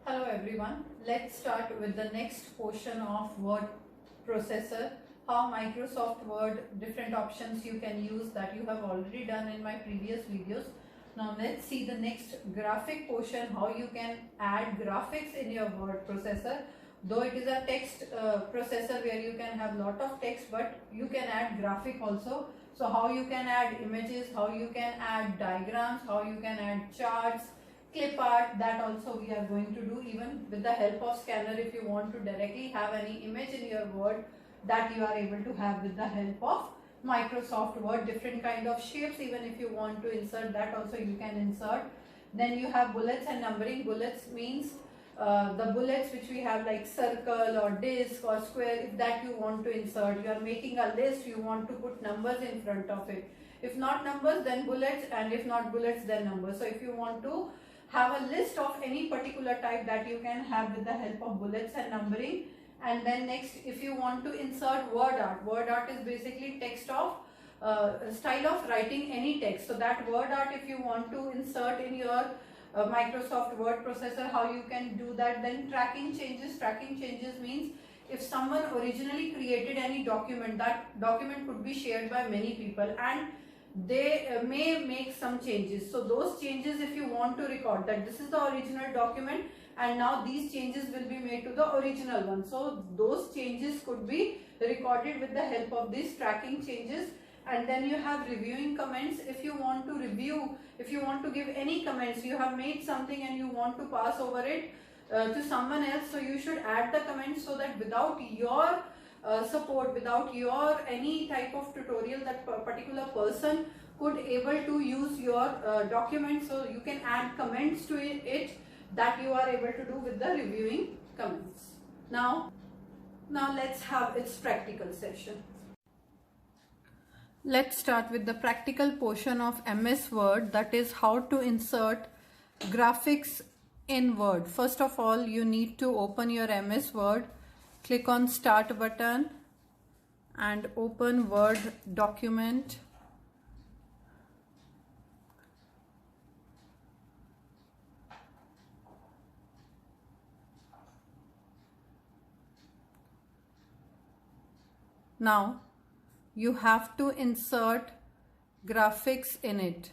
Hello everyone. Let's start with the next portion of word processor. How Microsoft Word, different options you can use that you have already done in my previous videos. Now let's see the next graphic portion, how you can add graphics in your word processor. Though it is a text processor where you can have lot of text, but you can add graphic also. So how you can add images, how you can add diagrams, how you can add charts, clip art, that also we are going to do, even with the help of scanner. If you want to directly have any image in your Word, that you are able to have with the help of Microsoft Word. Different kind of shapes, even if you want to insert, that also you can insert. Then you have bullets and numbering. Bullets means the bullets which we have, like circle or disc or square. If that you want to insert, you are making a list, you want to put numbers in front of it. If not numbers, then bullets, and if not bullets, then numbers. So if you want to have a list of any particular type, that you can have with the help of bullets and numbering. And then next, if you want to insert word art. Word art is basically text of style of writing any text. So that word art, if you want to insert in your Microsoft Word processor, how you can do that. Then tracking changes. Tracking changes means if someone originally created any document, that document could be shared by many people, and they may make some changes. So those changes, if you want to record that this is the original document and now these changes will be made to the original one, so those changes could be recorded with the help of these tracking changes. And then you have reviewing comments. If you want to review, if you want to give any comments, you have made something and you want to pass over it to someone else, so you should add the comments, so that without your support, without your any type of tutorial, that particular person could able to use your document. So you can add comments to it that you are able to do with the reviewing comments. Now let's have its practical session. Let's start with the practical portion of MS Word, that is how to insert graphics in Word. First of all, you need to open your MS Word. Click on Start button and open Word document. Now you have to insert graphics in it.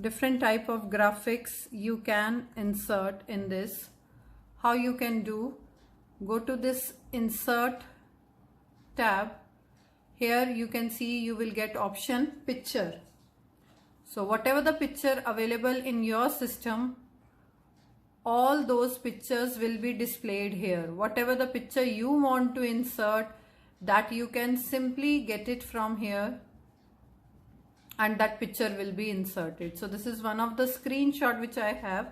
Different type of graphics you can insert in this. How you can do? Go to this Insert tab. Here you can see you will get option Picture. So whatever the picture available in your system, all those pictures will be displayed here. Whatever the picture you want to insert, that you can simply get it from here and that picture will be inserted. So this is one of the screenshot which I have.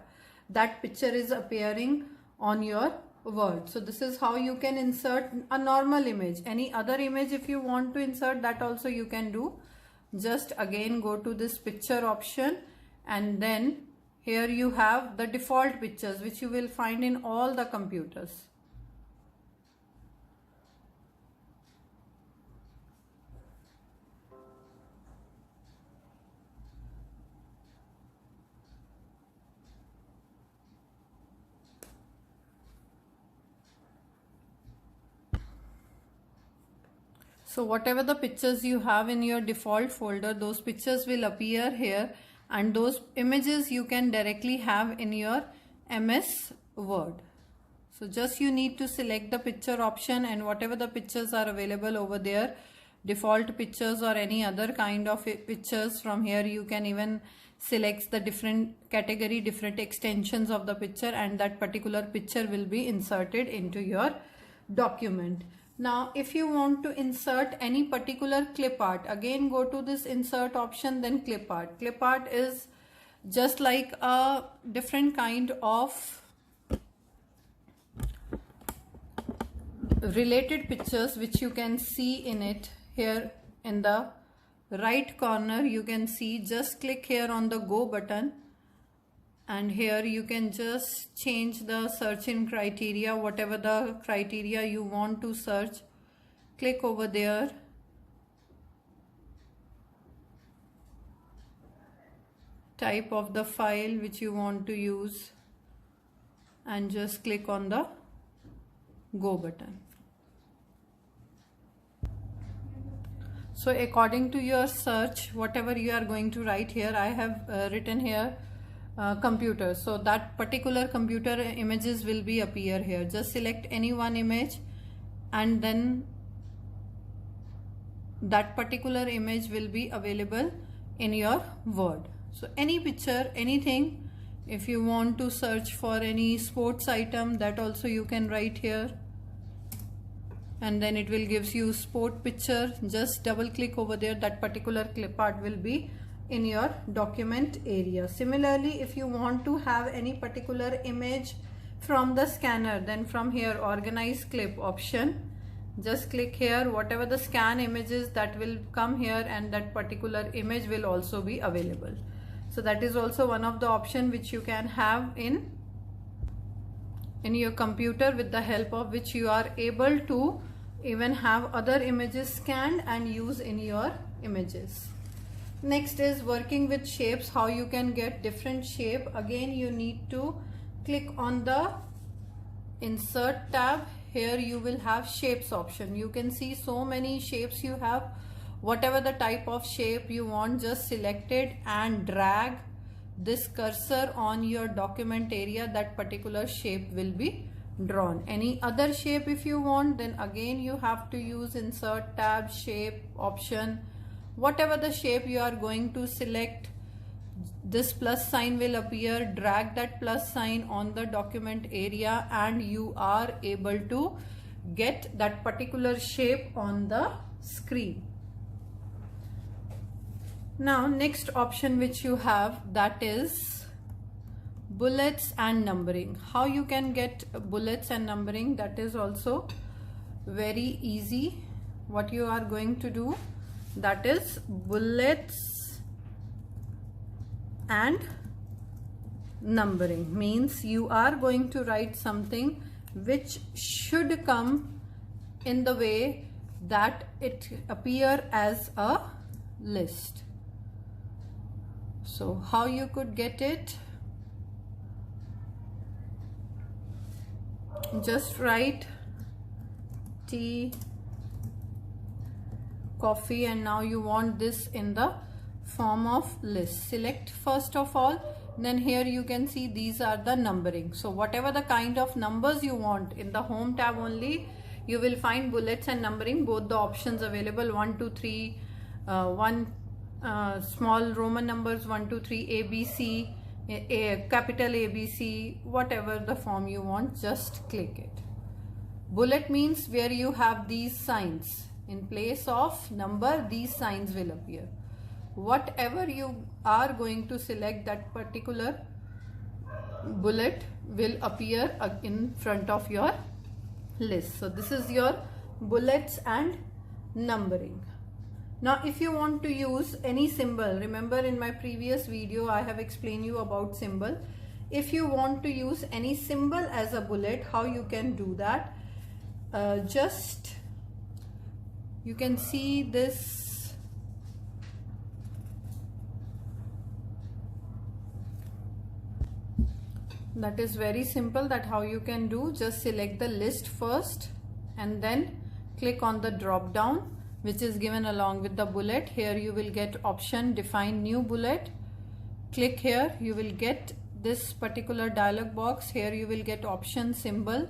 That picture is appearing on your Word. So this is how you can insert a normal image. Any other image if you want to insert, that also you can do. Just again go to this picture option, and then here you have the default pictures which you will find in all the computers. So whatever the pictures you have in your default folder, those pictures will appear here, and those images you can directly have in your MS Word. So just you need to select the picture option, and whatever the pictures are available over there, default pictures or any other kind of pictures, from here you can even select the different category, different extensions of the picture, and that particular picture will be inserted into your document. Now if you want to insert any particular clip art, again go to this insert option, then clip art. Clip art is just like a different kind of related pictures which you can see in it. Here in the right corner you can see, just click here on the go button, and here you can just change the search in criteria, whatever the criteria you want to search. Click over there type of the file which you want to use and just click on the go button. So according to your search, whatever you are going to write here, I have written here computer. So that particular computer images will be appear here. Just select any one image and then that particular image will be available in your Word. So any picture, anything, if you want to search for any sports item, that also you can write here, and then it will gives you sport picture. Just double click over there, that particular clip part will be in your document area. Similarly, if you want to have any particular image from the scanner, then from here organize clip option, just click here, whatever the scan images that will come here, and that particular image will also be available. So that is also one of the option which you can have in your computer, with the help of which you are able to even have other images scanned and use in your images. Next is working with shapes, how you can get different shape. Again, you need to click on the insert tab. Here you will have shapes option. You can see so many shapes you have. Whatever the type of shape you want, just select it and drag this cursor on your document area. That particular shape will be drawn. Any other shape if you want, then again you have to use insert tab, shape option. Whatever the shape you are going to select, this plus sign will appear. Drag that plus sign on the document area and you are able to get that particular shape on the screen. Now next option which you have, that is bullets and numbering. How you can get bullets and numbering, that is also very easy. What you are going to do, that is bullets and numbering, means you are going to write something which should come in the way that it appear as a list. So how you could get it, just write tea, coffee, and now you want this in the form of list. Select first of all, then here you can see these are the numbering. So whatever the kind of numbers you want, in the home tab only you will find bullets and numbering, both the options available, 1 2 3, small Roman numbers 1 2 3, ABC, capital ABC, whatever the form you want, just click it. Bullet means where you have these signs. In place of number, these signs will appear. Whatever you are going to select, that particular bullet will appear in front of your list. So this is your bullets and numbering. Now if you want to use any symbol, remember in my previous video I have explained you about symbol. If you want to use any symbol as a bullet, how you can do that, just you can see this that is very simple, that how you can do, just select the list first and then click on the drop down which is given along with the bullet. Here you will get option define new bullet. Click here, you will get this particular dialog box. Here you will get option symbol.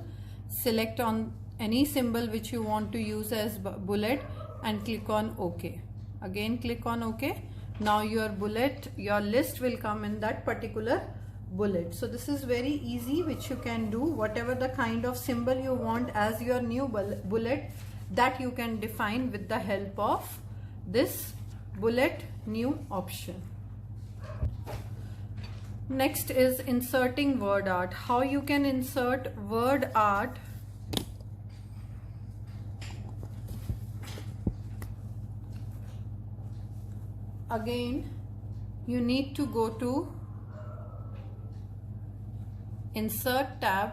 Select on any symbol which you want to use as bullet and click on OK. Again click on OK. Now your bullet, your list will come in that particular bullet. So this is very easy, which you can do. Whatever the kind of symbol you want as your new bullet, that you can define with the help of this bullet new option. Next is inserting word art. How you can insert word art. Again, you need to go to insert tab.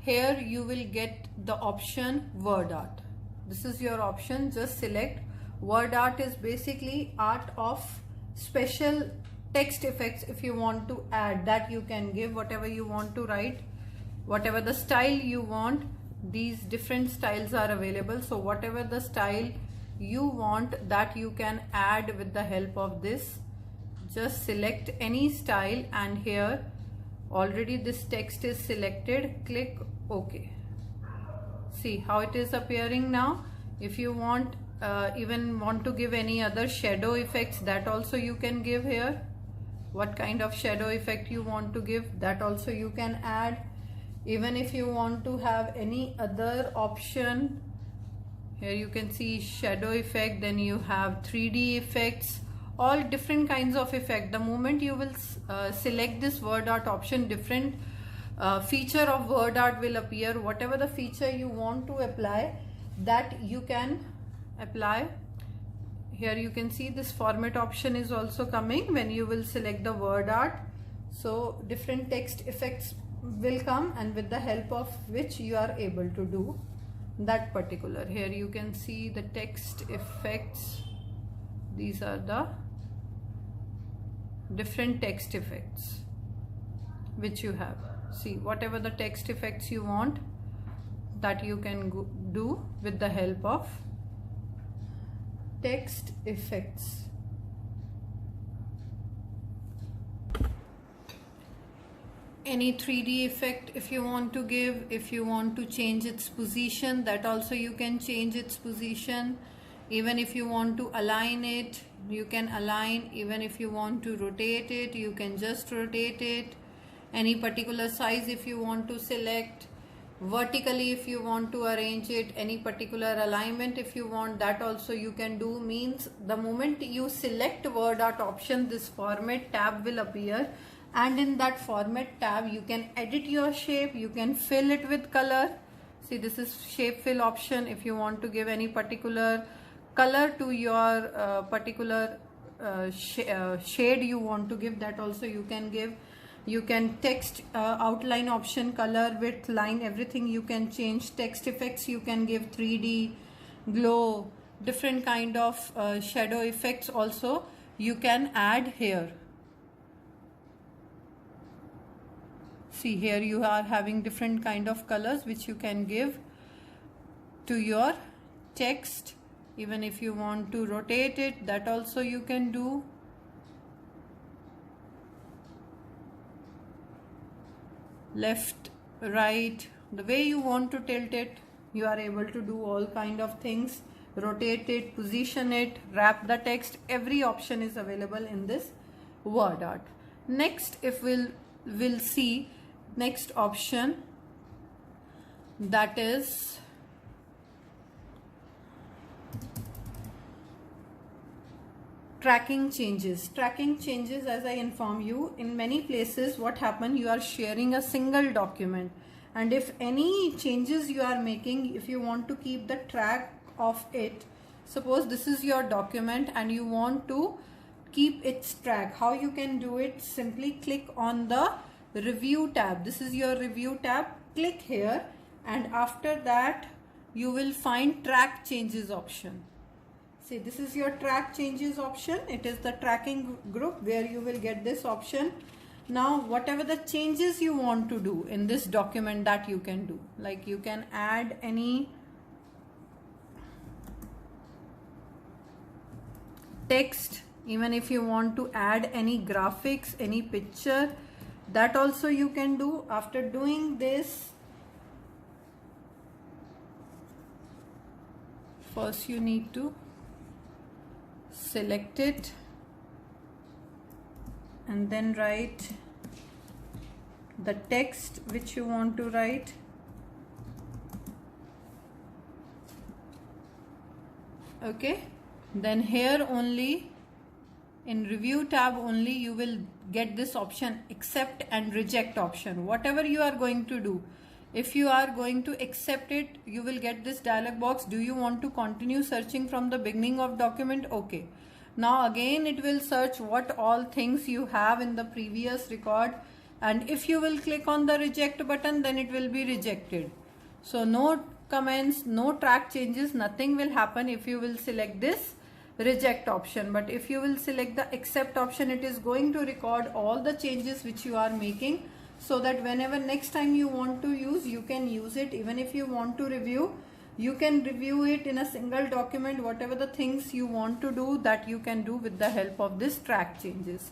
Here you will get the option word art. This is your option. Just select. Word art is basically art of special text effects if you want to add, that you can give whatever you want to write, whatever the style you want. These different styles are available, so whatever the style you want, that you can add with the help of this. Just select any style, and here already this text is selected. Click OK. See how it is appearing now. If you want even want to give any other shadow effects, that also you can give here. What kind of shadow effect you want to give, that also you can add. Even if you want to have any other option, here you can see shadow effect, then you have 3D effects, all different kinds of effect. The moment you will select this word art option, different feature of word art will appear. Whatever the feature you want to apply, that you can apply. Here you can see this format option is also coming when you will select the word art. So different text effects will come, and with the help of which you are able to do that particular. Here you can see the text effects. These are the different text effects which you have. See, whatever the text effects you want, that you can do with the help of text effects. Any 3D effect if you want to give, if you want to change its position, that also you can change its position. Even if you want to align it, you can align. Even if you want to rotate it, you can just rotate it. Any particular size if you want to select. Vertically if you want to arrange it, any particular alignment if you want, that also you can do. Means the moment you select word art option, this format tab will appear, and in that format tab you can edit your shape, you can fill it with color. See, this is shape fill option. If you want to give any particular color to your particular shade you want to give, that also you can give. You can text outline option, color, width, line, everything you can change. Text effects you can give 3D, glow, different kind of shadow effects also you can add here. See, here you are having different kind of colors which you can give to your text. Even if you want to rotate it, that also you can do. Left, right, the way you want to tilt it, you are able to do all kind of things. Rotate it, position it, wrap the text, every option is available in this word art. Next, if we'll see next option, that is tracking changes. Tracking changes, as I inform you, in many places what happen, you are sharing a single document, and if any changes you are making, if you want to keep the track of it, suppose this is your document and you want to keep its track, how you can do it? Simply click on the review tab. This is your review tab. Click here, and after that you will find track changes option. See, this is your track changes option. It is the tracking group where you will get this option. Now, whatever the changes you want to do in this document, that you can do. Like you can add any text, even if you want to add any graphics, any picture, that also you can do. After doing this, first you need to select it and then write the text which you want to write. Okay, then here only in review tab only you will get this option, accept and reject option. Whatever you are going to do, if you are going to accept it, you will get this dialog box. Do you want to continue searching from the beginning of document? Okay. Now again it will search what all things you have in the previous record, and if you will click on the reject button, then it will be rejected. So no comments, no track changes, nothing will happen if you will select this. reject option. But if you will select the accept option, it is going to record all the changes which you are making, so that whenever next time you want to use, you can use it. Even if you want to review, you can review it in a single document. Whatever the things you want to do, that you can do with the help of this track changes.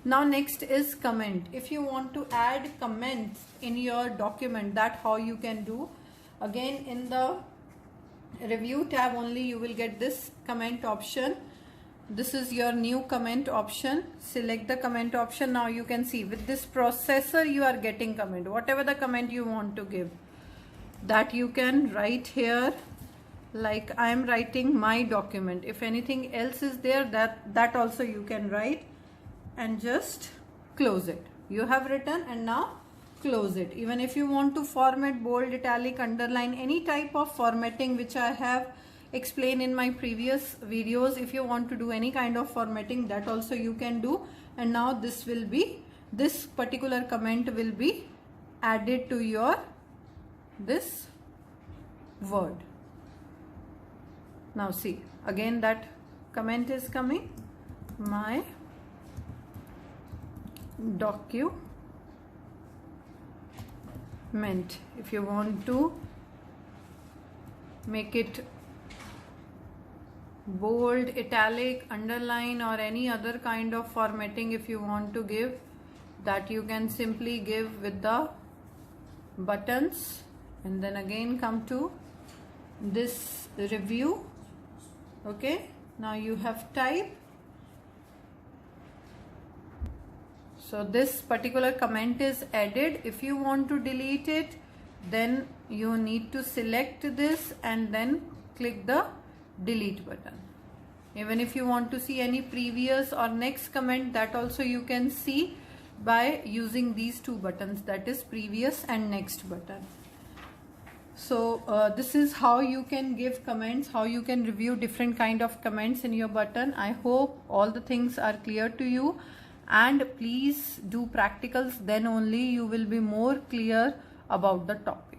Now next is comment. If you want to add comments in your document, that how you can do. Again, in the review tab only you will get this comment option. This is your new comment option. Select the comment option. Now you can see with this processor you are getting comment. Whatever the comment you want to give, that you can write here. Like I am writing my document. If anything else is there, that also you can write and just close it. You have written and now close it. Even if you want to format, bold, italic, underline, any type of formatting which I have explained in my previous videos, if you want to do any kind of formatting, that also you can do. And now this particular comment will be added to your this word. Now see, again that comment is coming, my document. If you want to make it bold, italic, underline, or any other kind of formatting if you want to give, that you can simply give with the buttons. And then again come to this review. Okay, now you have type. So this particular comment is added. If you want to delete it, then you need to select this and then click the delete button. Even if you want to see any previous or next comment, that also you can see by using these two buttons, that is previous and next button. So this is how you can give comments, how you can review different kind of comments in your button. I hope all the things are clear to you, and please do practicals, then only you will be more clear about the topic.